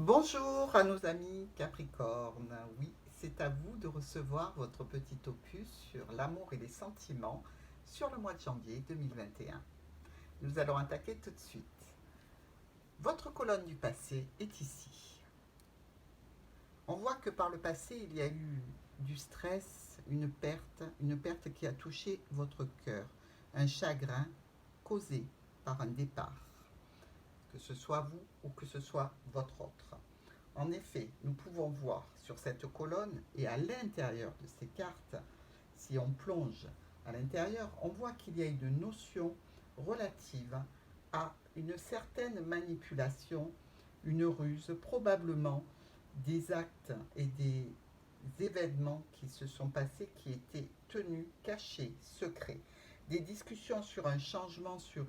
Bonjour à nos amis Capricorne. Oui, c'est à vous de recevoir votre petit opus sur l'amour et les sentiments sur le mois de janvier 2021. Nous allons attaquer tout de suite. Votre colonne du passé est ici. On voit que par le passé, il y a eu du stress, une perte qui a touché votre cœur, un chagrin causé par un départ, que ce soit vous ou que ce soit votre autre. En effet, nous pouvons voir sur cette colonne et à l'intérieur de ces cartes, si on plonge à l'intérieur, on voit qu'il y a une notion relative à une certaine manipulation, une ruse, probablement des actes et des événements qui se sont passés, qui étaient tenus, cachés, secrets. Des discussions sur un changement, sur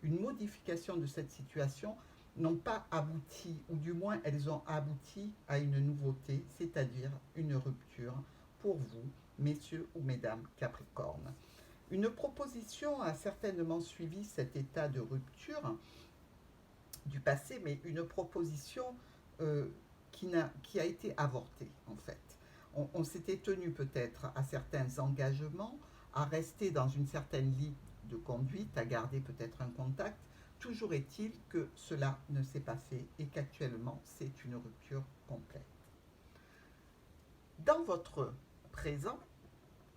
une modification de cette situation n'ont pas abouti, ou du moins elles ont abouti à une nouveauté, c'est-à-dire une rupture pour vous, messieurs ou mesdames Capricorne. Une proposition a certainement suivi cet état de rupture du passé, mais une proposition euh, qui a été avortée en fait. On s'était tenu peut-être à certains engagements, à rester dans une certaine ligne de conduite, à garder peut-être un contact. Toujours est-il que cela ne s'est pas fait et qu'actuellement c'est une rupture complète. Dans votre présent,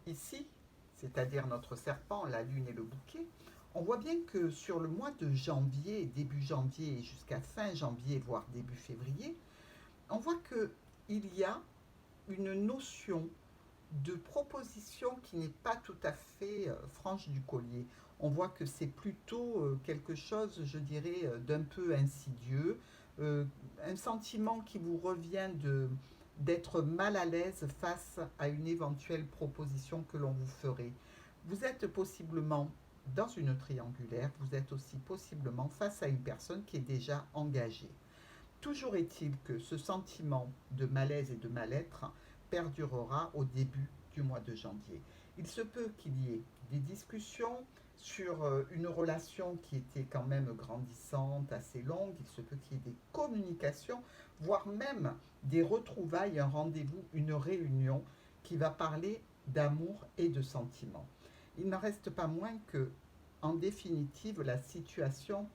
ici, c'est-à-dire notre serpent, la lune et le bouquet, on voit bien que sur le mois de janvier, début janvier jusqu'à fin janvier, voire début février, on voit qu'il y a une notion de proposition qui n'est pas tout à fait franche du collier. On voit que c'est plutôt quelque chose, je dirais, d'un peu insidieux, euh, un sentiment qui vous revient d'être mal à l'aise face à une éventuelle proposition que l'on vous ferait. Vous êtes possiblement dans une triangulaire, vous êtes aussi possiblement face à une personne qui est déjà engagée. Toujours est-il que ce sentiment de malaise et de mal-être perdurera au début du mois de janvier. Il se peut qu'il y ait des discussions sur une relation qui était quand même grandissante, assez longue. Il se peut qu'il y ait des communications, voire même des retrouvailles, un rendez-vous, une réunion qui va parler d'amour et de sentiments. Il n'en reste pas moins que, en définitive, la situation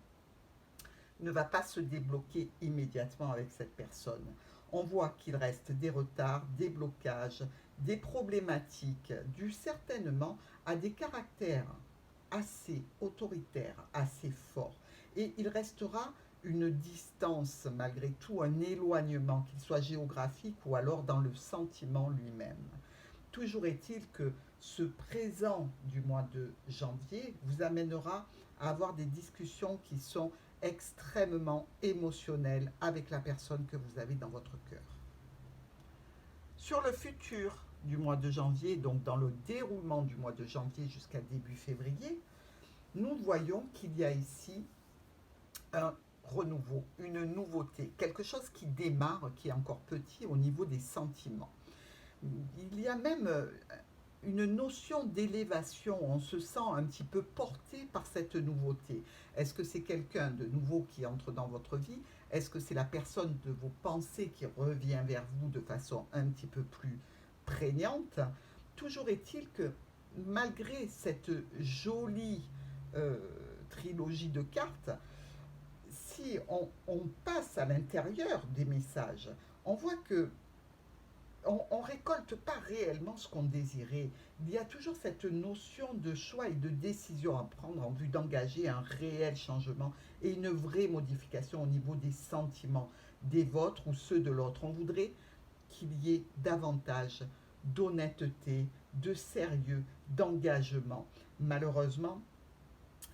ne va pas se débloquer immédiatement avec cette personne. On voit qu'il reste des retards, des blocages, des problématiques dues certainement à des caractères assez autoritaires, assez forts. Et il restera une distance malgré tout, un éloignement, qu'il soit géographique ou alors dans le sentiment lui-même. Toujours est-il que ce présent du mois de janvier vous amènera à avoir des discussions qui sont extrêmement émotionnelles avec la personne que vous avez dans votre cœur. Sur le futur du mois de janvier, donc dans le déroulement du mois de janvier jusqu'à début février, nous voyons qu'il y a ici un renouveau, une nouveauté, quelque chose qui démarre, qui est encore petit au niveau des sentiments. Il y a même une notion d'élévation, on se sent un petit peu porté par cette nouveauté. Est-ce que c'est quelqu'un de nouveau qui entre dans votre vie? Est-ce que c'est la personne de vos pensées qui revient vers vous de façon un petit peu plus prégnante? Toujours est-il que malgré cette jolie euh, trilogie de cartes, si on passe à l'intérieur des messages, on voit que on récolte pas réellement ce qu'on désirait. Il y a toujours cette notion de choix et de décision à prendre en vue d'engager un réel changement et une vraie modification au niveau des sentiments, des vôtres ou ceux de l'autre. On voudrait qu'il y ait davantage d'honnêteté, de sérieux, d'engagement. Malheureusement,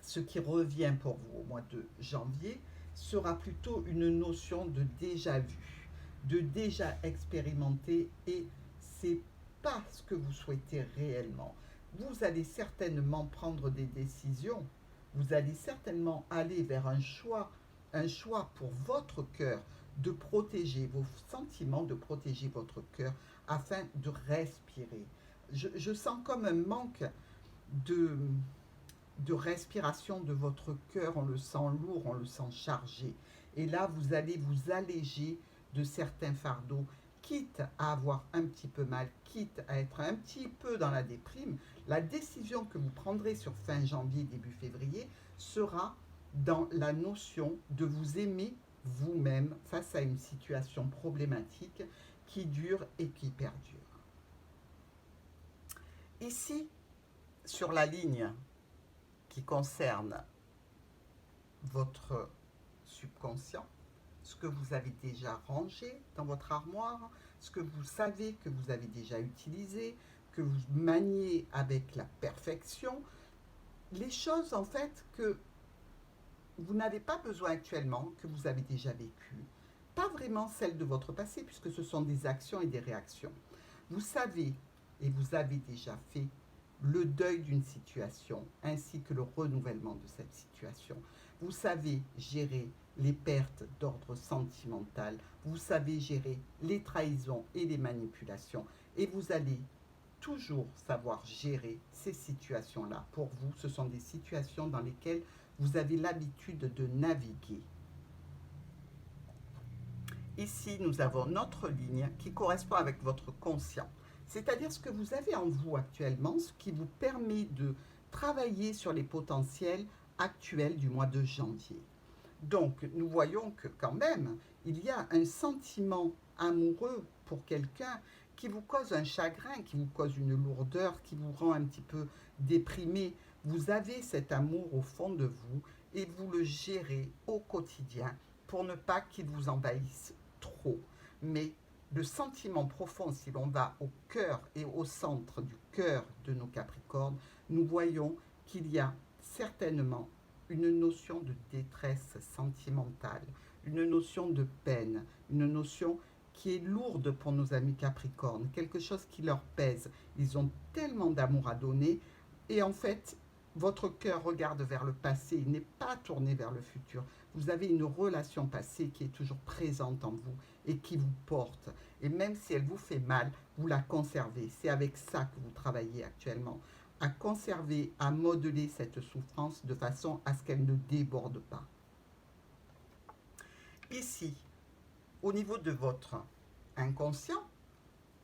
ce qui revient pour vous au mois de janvier sera plutôt une notion de déjà vu, de déjà expérimenté, et c'est pas ce que vous souhaitez réellement. Vous allez certainement prendre des décisions, vous allez certainement aller vers un choix pour votre cœur, de protéger vos sentiments, de protéger votre cœur afin de respirer. Je sens comme un manque de, de respiration de votre cœur, on le sent lourd, on le sent chargé. Et là, vous allez vous alléger de certains fardeaux, quitte à avoir un petit peu mal, quitte à être un petit peu dans la déprime, la décision que vous prendrez sur fin janvier, début février, sera dans la notion de vous aimer vous-même face à une situation problématique qui dure et qui perdure. Ici, sur la ligne qui concerne votre subconscient, ce que vous avez déjà rangé dans votre armoire, ce que vous savez que vous avez déjà utilisé, que vous maniez avec la perfection, les choses en fait que vous n'avez pas besoin actuellement, que vous avez déjà vécues, pas vraiment celles de votre passé, puisque ce sont des actions et des réactions. Vous savez et vous avez déjà fait le deuil d'une situation ainsi que le renouvellement de cette situation. Vous savez gérer les pertes d'ordre sentimental, vous savez gérer les trahisons et les manipulations, et vous allez toujours savoir gérer ces situations-là. Pour vous, ce sont des situations dans lesquelles vous avez l'habitude de naviguer. Ici, nous avons notre ligne qui correspond avec votre conscient, c'est-à-dire ce que vous avez en vous actuellement, ce qui vous permet de travailler sur les potentiels actuels du mois de janvier. Donc, nous voyons que quand même, il y a un sentiment amoureux pour quelqu'un qui vous cause un chagrin, qui vous cause une lourdeur, qui vous rend un petit peu déprimé. Vous avez cet amour au fond de vous et vous le gérez au quotidien pour ne pas qu'il vous envahisse trop. Mais le sentiment profond, si l'on va au cœur et au centre du cœur de nos Capricornes, nous voyons qu'il y a certainement une notion de détresse sentimentale, une notion de peine, une notion qui est lourde pour nos amis Capricornes, quelque chose qui leur pèse. Ils ont tellement d'amour à donner et en fait, votre cœur regarde vers le passé, il n'est pas tourné vers le futur. Vous avez une relation passée qui est toujours présente en vous et qui vous porte. Et même si elle vous fait mal, vous la conservez. C'est avec ça que vous travaillez actuellement. À conserver, à modeler cette souffrance de façon à ce qu'elle ne déborde pas. Ici, au niveau de votre inconscient,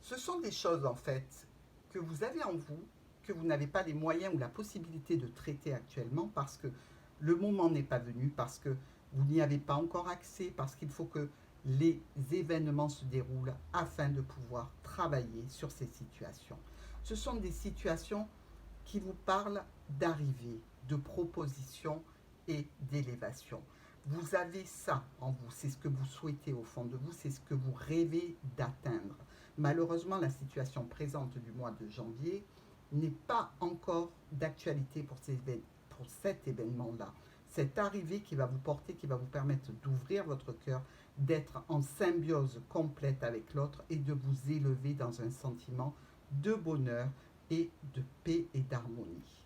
ce sont des choses en fait que vous avez en vous, que vous n'avez pas les moyens ou la possibilité de traiter actuellement parce que le moment n'est pas venu, parce que vous n'y avez pas encore accès, parce qu'il faut que les événements se déroulent afin de pouvoir travailler sur ces situations. Ce sont des situations qui vous parlent d'arrivée, de proposition et d'élévation. Vous avez ça en vous, c'est ce que vous souhaitez au fond de vous, c'est ce que vous rêvez d'atteindre. Malheureusement, la situation présente du mois de janvier n'est pas encore d'actualité pour cet événement-là. Cette arrivée qui va vous porter, qui va vous permettre d'ouvrir votre cœur, d'être en symbiose complète avec l'autre et de vous élever dans un sentiment de bonheur et de paix et d'harmonie.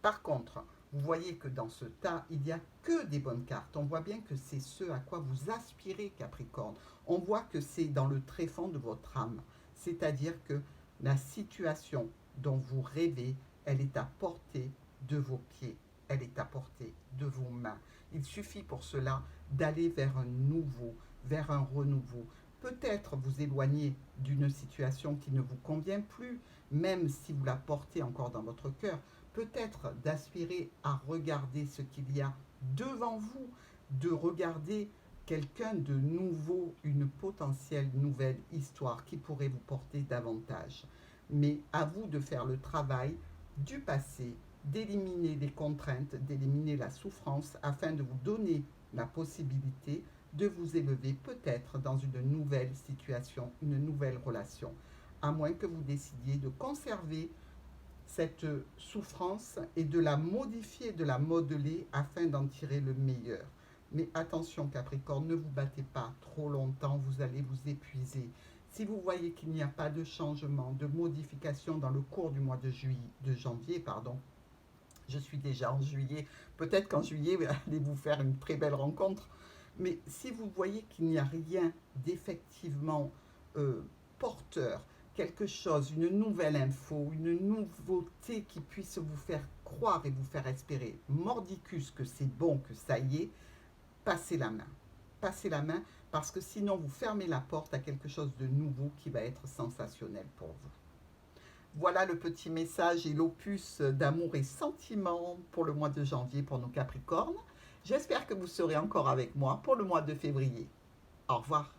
Par contre, vous voyez que dans ce tas, il n'y a que des bonnes cartes. On voit bien que c'est ce à quoi vous aspirez, Capricorne. On voit que c'est dans le tréfonds de votre âme. C'est-à-dire que la situation dont vous rêvez, elle est à portée de vos pieds. Elle est à portée de vos mains. Il suffit pour cela d'aller vers un nouveau, vers un renouveau. Peut-être vous éloigner d'une situation qui ne vous convient plus, même si vous la portez encore dans votre cœur. Peut-être d'aspirer à regarder ce qu'il y a devant vous, de regarder quelqu'un de nouveau, une potentielle nouvelle histoire qui pourrait vous porter davantage. Mais à vous de faire le travail du passé, d'éliminer les contraintes, d'éliminer la souffrance afin de vous donner la possibilité de vous élever peut-être dans une nouvelle situation, une nouvelle relation, à moins que vous décidiez de conserver cette souffrance et de la modifier, de la modeler afin d'en tirer le meilleur. Mais attention Capricorne, ne vous battez pas trop longtemps, vous allez vous épuiser. Si vous voyez qu'il n'y a pas de changement, de modification dans le cours du mois de janvier, je suis déjà en juillet, peut-être qu'en juillet, vous allez vous faire une très belle rencontre, mais si vous voyez qu'il n'y a rien d'effectivement porteur, quelque chose, une nouvelle info, une nouveauté qui puisse vous faire croire et vous faire espérer, mordicus, que c'est bon, que ça y est, passez la main. Passez la main parce que sinon vous fermez la porte à quelque chose de nouveau qui va être sensationnel pour vous. Voilà le petit message et l'opus d'amour et sentiment pour le mois de janvier pour nos Capricornes. J'espère que vous serez encore avec moi pour le mois de février. Au revoir.